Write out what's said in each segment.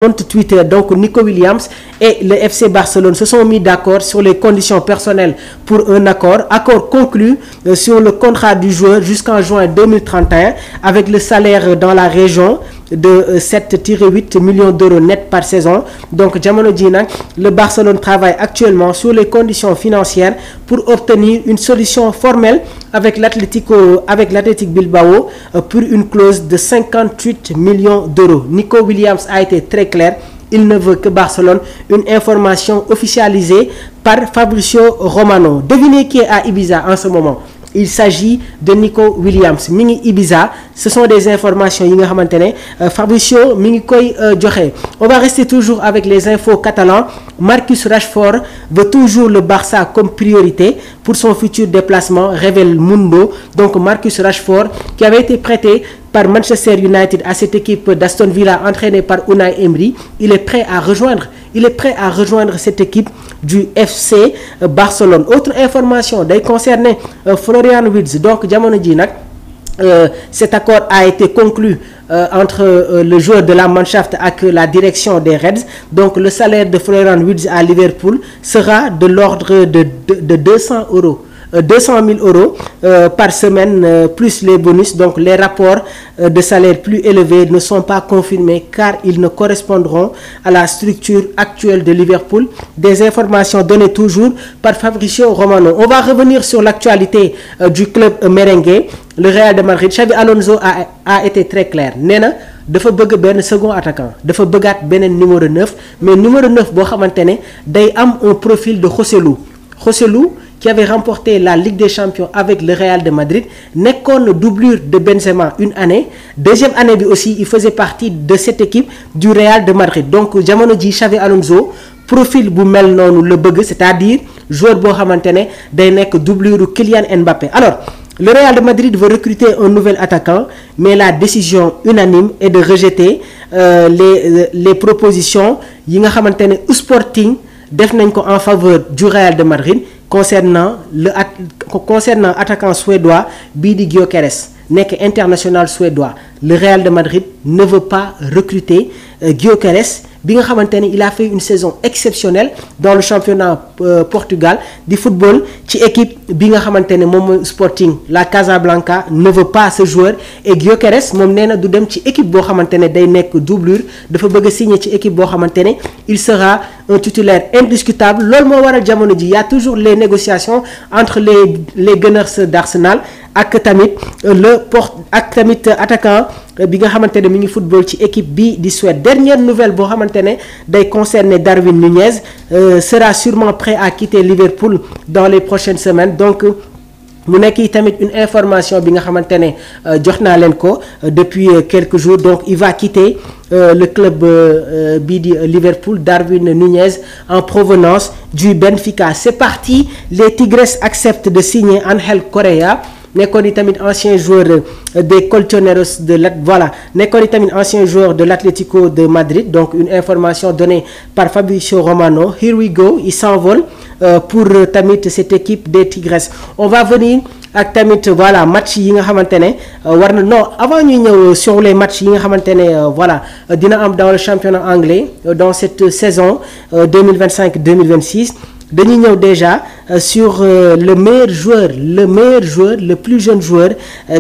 compte Twitter, donc Nico Williams et le FC Barcelone se sont mis d'accord sur les conditions personnelles pour un accord conclu sur le contrat du joueur jusqu'en juin 2031 avec le salaire dans la région de 7-8 millions d'euros net par saison. Donc jamono ji nag le Barcelone travaille actuellement sur les conditions financières pour obtenir une solution formelle avec l'Athletic Bilbao pour une clause de 58 millions d'euros. Nico Williams a été très clair. Il ne veut que Barcelone, une information officialisée par Fabrizio Romano. Devinez qui est à Ibiza en ce moment. Il s'agit de Nico Williams mi ngi Ibiza. Ce sont des informations yi nga xamante ne Fabrizio mi ngi koy joxe. On va rester toujours avec les infos catalans. Marcus Rashford veut toujours le Barça comme priorité pour son futur déplacement, révèle Mundo. Donc Marcus Rashford qui avait été prêté par Manchester United à cette équipe d'Aston Villa entraînée par Unai Emery, il est prêt à rejoindre cette équipe du FC Barcelone. Autre information day concerner Florian Wirtz. Donc jamono ji nag cet accord a été conclu entre le joueur de la Mannschaft ak la direction des Reds. Donc le salaire de Florian Wirtz à Liverpool sera de l'ordre de 200 000 euros par semaine plus les bonus. Donc les rapports de salaire plus élevés ne sont pas confirmés car ils ne correspondront à la structure actuelle de Liverpool. Des informations données toujours par Fabrizio Romano. On va revenir sur l'actualité du club merengue. Le Real de Madrid, Xabi Alonso a été très clair. Nee na dafa bëgg benn second attaquant, dafa bëggaat beneen numéro 9, mais numéro 9 boo xamante ne day am un profil de José Lu qui avait remporté la Ligue des Champions avec le Real de Madrid, nekkoon doublure de Benzema une année. Deuxième année bi aussi il faisait partie de cette équipe du Real de Madrid. Donc jamono ji Xabi Alonso profil bu mel noonu la bëgg, c'est-à-dire joueur boo xamante ne day nekk doublure Kylian Mbappé. Alors le Real de Madrid veut recruter un nouvel attaquant, mais la décision unanime est de rejeter les propositions yi nga xamante ne Sporting def nañ ko en faveur du Real de Madrid concernant attaquant suédois bii di Gyökeres nekk international suédois. Le Real de Madrid ne veut pas recruter Gyökeres bi nga xamante ne il a fait une saison exceptionnelle dans le championnat Portugal di football ci équipe bi nga xamante ne moom mooy Sporting. La Casablanca ne veut pas ce joueur et Gyökeres moom nee na du dem ci équipe boo xamante ne day nekk doublure, dafa bëgg a signer ci équipe boo xamante ne il sera un titulaire indiscutable. Loolu moo waral jamono ji y a toujours les négociations entre les Gunners d'Arsenal ak tamit attaquant bi nga xamante ne mi ngi football ci équipe bi di Suède. Dernière nouvelle boo xamante ne day concerner Darwin Nunez, sera sûrement prêt à quitter Liverpool dans les prochaines semaines. Donc mu nekk tamit une information bi nga xamante ne jox naa leen ko depuis quelques jours. Donc il va quitter le club bii di Liverpool, Darwin Nunez en provenance du Benfica. C'est parti, les Tigres acceptent de signer Ángel Correa. Nekkoon i tamit ancien joueur des Colchoneros nekkoon i tamit ancien joueur de l'Atlético de Madrid. Donc une information donnée par Fabrizio Romano. Here we go, il s'envole pour tamit cette équipe des Tigres. On va venir ak tamit match yi nga xamante ne war na non avant ñuy ñëw sur les matchs yi nga xamante ne dina am dans le championnat anglais dans cette saison 2025-2026. dañuy ñëw déjà sur le plus jeune joueur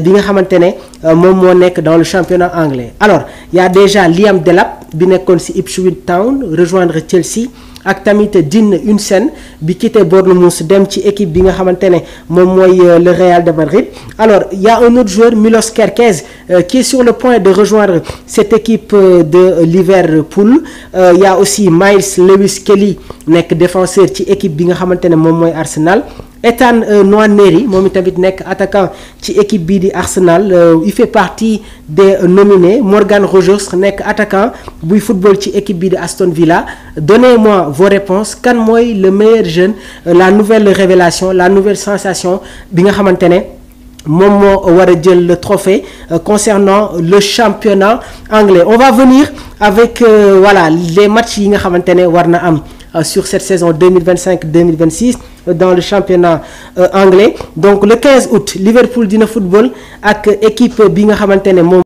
bi nga xamante ne moom moo nekk dans le championnat anglais. Alors il y a déjà Liam Delap bi nekkoon ci Ipswich Town rejoindre Chelsea ak tamit Dean Huijsen bi quitté Bournemouth dem ci équipe bi nga xamante ne moom mooy le Real de Madrid. Alors il y a un autre joueur, Milos Kerkez, qui est sur le point de rejoindre cette équipe de Liverpool. Il y a aussi Miles Lewis Kelly nekk défenseur ci équipe bi nga xamante ne moom mooy Arsenal. Ethan Nwaneri moom tamit nekk attaquant ci équipe bii di Arsenal, il fait partie des nominés. Morgan Rogers nekk attaquant buy football ci équipe bii di Aston Villa. Donnez-moi vos réponses. Kan mooy le meilleur jeune, la nouvelle révélation, la nouvelle sensation bi nga xamante ne moom moo war a jël le trophée concernant le championnat anglais. On va venir avec les matchs yi nga xamante ne war na am sur cette saison 2025-2026 dans le championnat anglais. Donc le 15 août Liverpool dina football ak équipe bi nga xamante ne moom